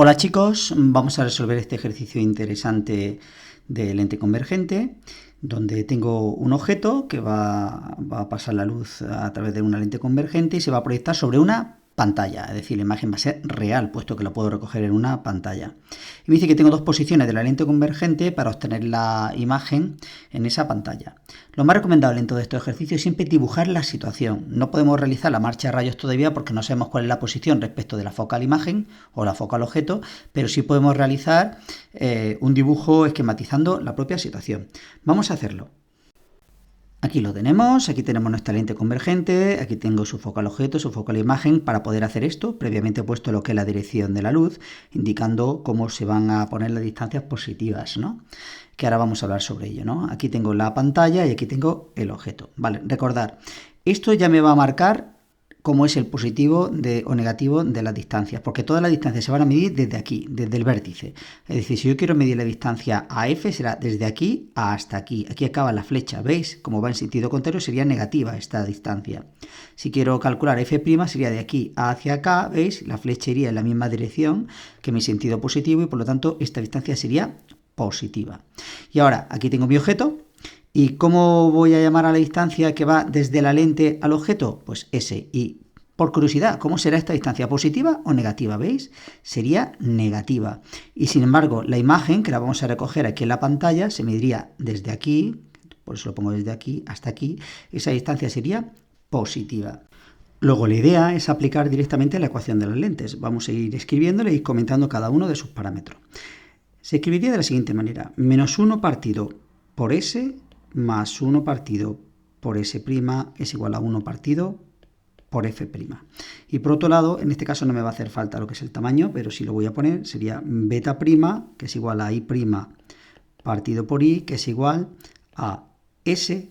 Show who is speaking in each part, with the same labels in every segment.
Speaker 1: Hola chicos, vamos a resolver este ejercicio interesante de lente convergente, donde tengo un objeto que va a pasar la luz a través de una lente convergente y se va a proyectar sobre una pantalla, es decir, la imagen va a ser real, puesto que la puedo recoger en una pantalla. Y me dice que tengo dos posiciones de la lente convergente para obtener la imagen en esa pantalla. Lo más recomendable en todo este ejercicio es siempre dibujar la situación. No podemos realizar la marcha de rayos todavía porque no sabemos cuál es la posición respecto de la focal imagen o la focal objeto, pero sí podemos realizar un dibujo esquematizando la propia situación. Vamos a hacerlo. Aquí lo tenemos, aquí tenemos nuestra lente convergente, aquí tengo su focal objeto, su focal imagen. Para poder hacer esto, previamente he puesto lo que es la dirección de la luz, indicando cómo se van a poner las distancias positivas, ¿no? Que ahora vamos a hablar sobre ello, ¿no? Aquí tengo la pantalla y aquí tengo el objeto. Vale, recordad, esto ya me va a marcar cómo es el positivo o negativo de las distancias, porque todas las distancias se van a medir desde aquí, desde el vértice. Es decir, si yo quiero medir la distancia a F, será desde aquí hasta aquí. Aquí acaba la flecha, ¿veis? Como va en sentido contrario, sería negativa esta distancia. Si quiero calcular F', sería de aquí hacia acá, ¿veis? La flecha iría en la misma dirección que mi sentido positivo y por lo tanto esta distancia sería positiva. Y ahora, aquí tengo mi objeto. ¿Y cómo voy a llamar a la distancia que va desde la lente al objeto? Pues S. Y por curiosidad, ¿cómo será esta distancia? ¿Positiva o negativa? ¿Veis? Sería negativa. Y sin embargo, la imagen, que la vamos a recoger aquí en la pantalla, se mediría desde aquí, por eso lo pongo desde aquí hasta aquí, esa distancia sería positiva. Luego la idea es aplicar directamente la ecuación de las lentes. Vamos a ir escribiéndole y comentando cada uno de sus parámetros. Se escribiría de la siguiente manera: menos 1 partido por S más 1 partido por S' es igual a 1 partido por F'. Y por otro lado, en este caso no me va a hacer falta lo que es el tamaño, pero sí lo voy a poner, sería beta', que es igual a I' partido por I, que es igual a S'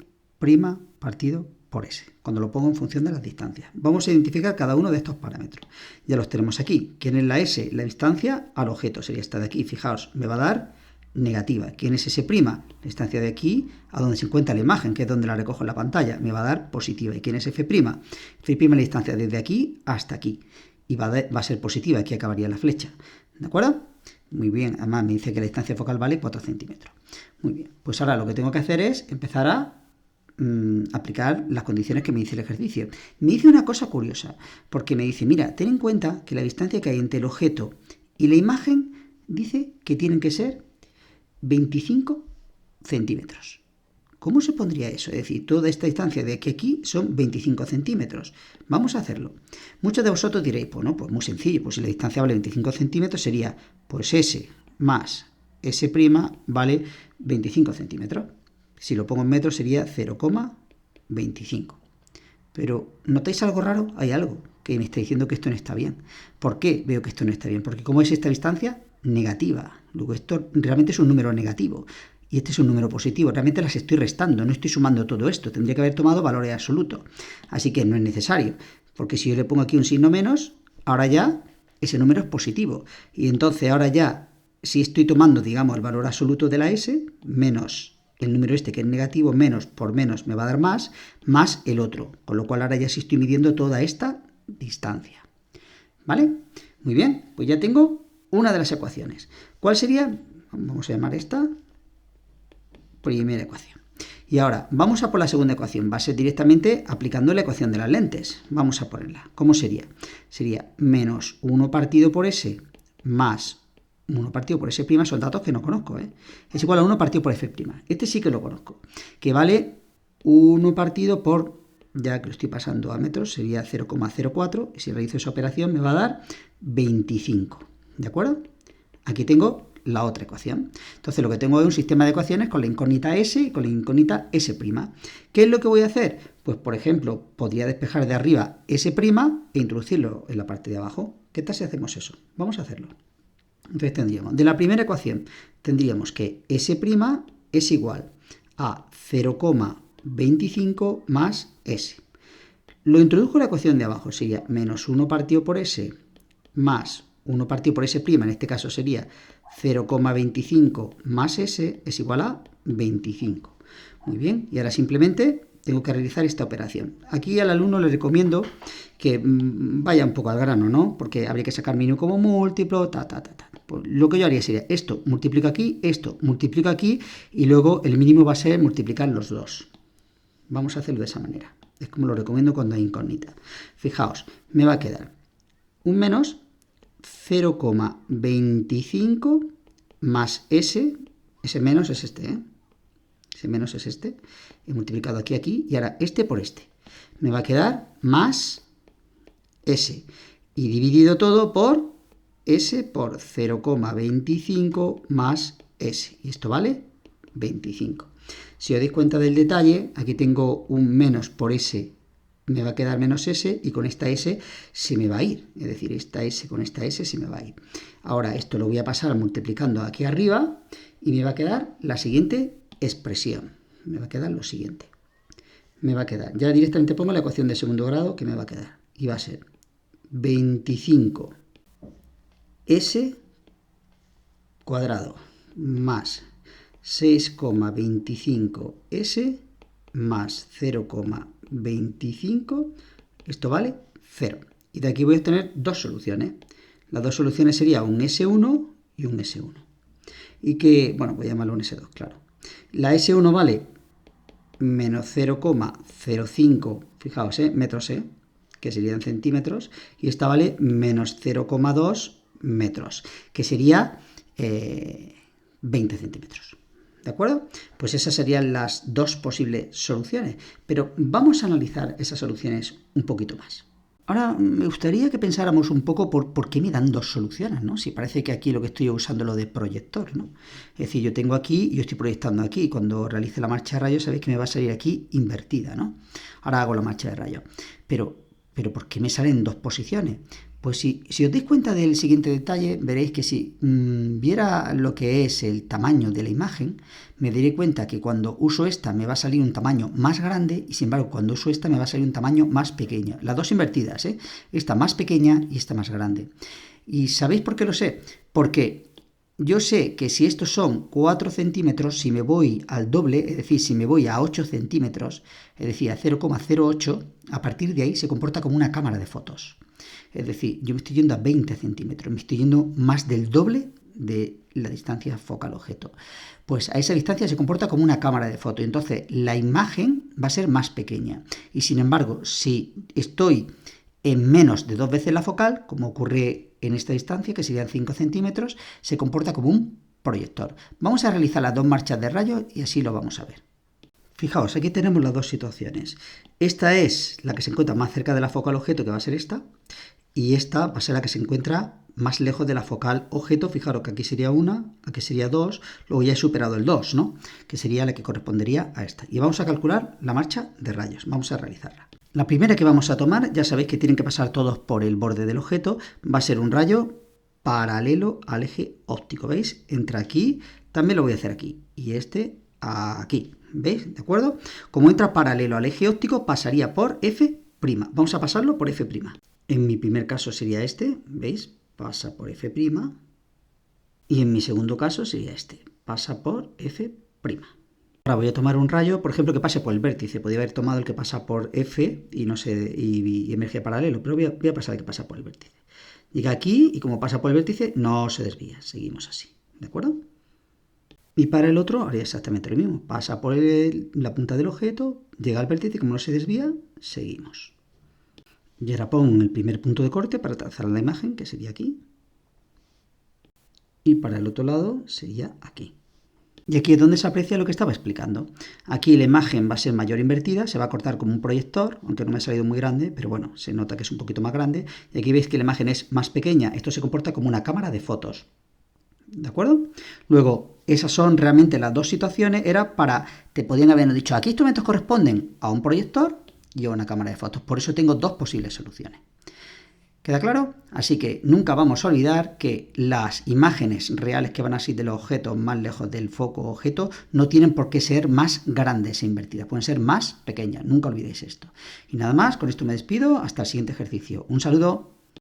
Speaker 1: partido por S, cuando lo pongo en función de las distancias. Vamos a identificar cada uno de estos parámetros. Ya los tenemos aquí. ¿Quién es la S? La distancia al objeto, sería esta de aquí. Fijaos, me va a dar negativa. ¿Quién es S'? La distancia de aquí a donde se encuentra la imagen, que es donde la recojo en la pantalla, me va a dar positiva. ¿Y quién es F'? F' es la distancia desde aquí hasta aquí. Y va a ser positiva, aquí acabaría la flecha. ¿De acuerdo? Muy bien, además me dice que la distancia focal vale 4 centímetros. Muy bien, pues ahora lo que tengo que hacer es empezar a aplicar las condiciones que me dice el ejercicio. Me dice una cosa curiosa, porque me dice, mira, ten en cuenta que la distancia que hay entre el objeto y la imagen dice que tienen que ser 25 centímetros. ¿Cómo se pondría eso? Es decir, toda esta distancia de aquí a aquí son 25 centímetros. Vamos a hacerlo. Muchos de vosotros diréis, pues no, pues muy sencillo, pues si la distancia vale 25 centímetros sería, pues S más S' vale 25 centímetros. Si lo pongo en metros sería 0,25. Pero, ¿notáis algo raro? Hay algo que me está diciendo que esto no está bien. ¿Por qué veo que esto no está bien? Porque ¿cómo es esta distancia? Negativa. Luego esto realmente es un número negativo. Y este es un número positivo. Realmente las estoy restando, no estoy sumando todo esto. Tendría que haber tomado valores absolutos. Así que no es necesario. Porque si yo le pongo aquí un signo menos, ahora ya ese número es positivo. Y entonces ahora ya, si estoy tomando, digamos, el valor absoluto de la S, menos el número este que es negativo, menos por menos me va a dar más el otro. Con lo cual ahora ya sí estoy midiendo toda esta distancia. ¿Vale? Muy bien, pues ya tengo una de las ecuaciones. ¿Cuál sería? Vamos a llamar esta primera ecuación. Y ahora vamos a por la segunda ecuación. Va a ser directamente aplicando la ecuación de las lentes. Vamos a ponerla. ¿Cómo sería? Sería menos 1 partido por S más 1 partido por S', son datos que no conozco, ¿eh? Es igual a 1 partido por F'. Este sí que lo conozco. Que vale 1 partido por, ya que lo estoy pasando a metros, sería 0,04. Y si realizo esa operación me va a dar 25. ¿De acuerdo? Aquí tengo la otra ecuación. Entonces lo que tengo es un sistema de ecuaciones con la incógnita S y con la incógnita S'. ¿Qué es lo que voy a hacer? Pues, por ejemplo, podría despejar de arriba S' e introducirlo en la parte de abajo. ¿Qué tal si hacemos eso? Vamos a hacerlo. Entonces tendríamos, de la primera ecuación, tendríamos que S' es igual a 0,25 más S. Lo introduzco en la ecuación de abajo, sería menos 1 partido por S más 1 partido por S', en este caso sería 0,25 más S es igual a 25. Muy bien, y ahora simplemente tengo que realizar esta operación. Aquí al alumno le recomiendo que vaya un poco al grano, ¿no? Porque habría que sacar mínimo como múltiplo, Pues lo que yo haría sería esto multiplico aquí y luego el mínimo va a ser multiplicar los dos. Vamos a hacerlo de esa manera. Es como lo recomiendo cuando hay incógnita. Fijaos, me va a quedar un menos 0,25 más ese menos es este, ese menos es este, he multiplicado aquí, y ahora este por este. Me va a quedar más s, y dividido todo por s por 0,25 más s, y esto vale 25. Si os dais cuenta del detalle, aquí tengo un menos por s, me va a quedar menos s, y con esta s se me va a ir. Es decir, esta s con esta s se me va a ir. Ahora esto lo voy a pasar multiplicando aquí arriba, y me va a quedar la siguiente expresión. Me va a quedar lo siguiente. Me va a quedar, ya directamente pongo la ecuación de segundo grado que me va a quedar. Y va a ser 25s cuadrado más 6,25s más 0,25, esto vale 0. Y de aquí voy a tener dos soluciones. Las dos soluciones serían un S1 y un S1. Y que, bueno, voy a llamarlo un S2, claro. La S1 vale menos 0,05, fijaos, metros, que serían centímetros, y esta vale menos 0,2 metros, que sería 20 centímetros. ¿De acuerdo? Pues esas serían las dos posibles soluciones, pero vamos a analizar esas soluciones un poquito más. Ahora me gustaría que pensáramos un poco por qué me dan dos soluciones, ¿no? Si parece que aquí lo que estoy usando lo de proyector, ¿no? Es decir, yo tengo aquí y yo estoy proyectando aquí. Cuando realice la marcha de rayos sabéis que me va a salir aquí invertida, ¿no? Ahora hago la marcha de rayos. Pero ¿por qué me salen dos posiciones? Pues si os dais cuenta del siguiente detalle, veréis que si viera lo que es el tamaño de la imagen, me daré cuenta que cuando uso esta me va a salir un tamaño más grande, y sin embargo cuando uso esta me va a salir un tamaño más pequeño. Las dos invertidas, esta más pequeña y esta más grande. ¿Y sabéis por qué lo sé? Porque yo sé que si estos son 4 centímetros, si me voy al doble, es decir, si me voy a 8 centímetros, es decir, a 0,08, a partir de ahí se comporta como una cámara de fotos. Es decir, yo me estoy yendo a 20 centímetros, me estoy yendo más del doble de la distancia focal-objeto. Pues a esa distancia se comporta como una cámara de fotos, entonces la imagen va a ser más pequeña. Y sin embargo, si estoy en menos de 2 veces la focal, como ocurre en esta distancia, que serían 5 centímetros, se comporta como un proyector. Vamos a realizar las dos marchas de rayos y así lo vamos a ver. Fijaos, aquí tenemos las dos situaciones. Esta es la que se encuentra más cerca de la focal objeto, que va a ser esta, y esta va a ser la que se encuentra más lejos de la focal objeto. Fijaros que aquí sería 1, aquí sería 2, luego ya he superado el 2, ¿no? Que sería la que correspondería a esta. Y vamos a calcular la marcha de rayos, vamos a realizarla. La primera que vamos a tomar, ya sabéis que tienen que pasar todos por el borde del objeto, va a ser un rayo paralelo al eje óptico, ¿veis? Entra aquí, también lo voy a hacer aquí, y este aquí, ¿veis? ¿De acuerdo? Como entra paralelo al eje óptico, pasaría por F'. Vamos a pasarlo por F'. En mi primer caso sería este, ¿veis? Pasa por F'. Y en mi segundo caso sería este, pasa por F'. Ahora voy a tomar un rayo, por ejemplo, que pase por el vértice. Podría haber tomado el que pasa por F y no sé, y emerge paralelo, pero voy a pasar el que pasa por el vértice. Llega aquí y como pasa por el vértice, no se desvía. Seguimos así, ¿de acuerdo? Y para el otro haría exactamente lo mismo. Pasa por la punta del objeto, llega al vértice, como no se desvía, seguimos. Y ahora pongo el primer punto de corte para trazar la imagen, que sería aquí. Y para el otro lado sería aquí. Y aquí es donde se aprecia lo que estaba explicando. Aquí la imagen va a ser mayor invertida, se va a cortar como un proyector, aunque no me ha salido muy grande, pero bueno, se nota que es un poquito más grande. Y aquí veis que la imagen es más pequeña, esto se comporta como una cámara de fotos. ¿De acuerdo? Luego, esas son realmente las dos situaciones, te podían haber dicho, aquí estos instrumentos corresponden a un proyector y a una cámara de fotos. Por eso tengo dos posibles soluciones. ¿Queda claro? Así que nunca vamos a olvidar que las imágenes reales que van a ser de los objetos más lejos del foco objeto no tienen por qué ser más grandes e invertidas, pueden ser más pequeñas. Nunca olvidéis esto. Y nada más, con esto me despido. Hasta el siguiente ejercicio. Un saludo.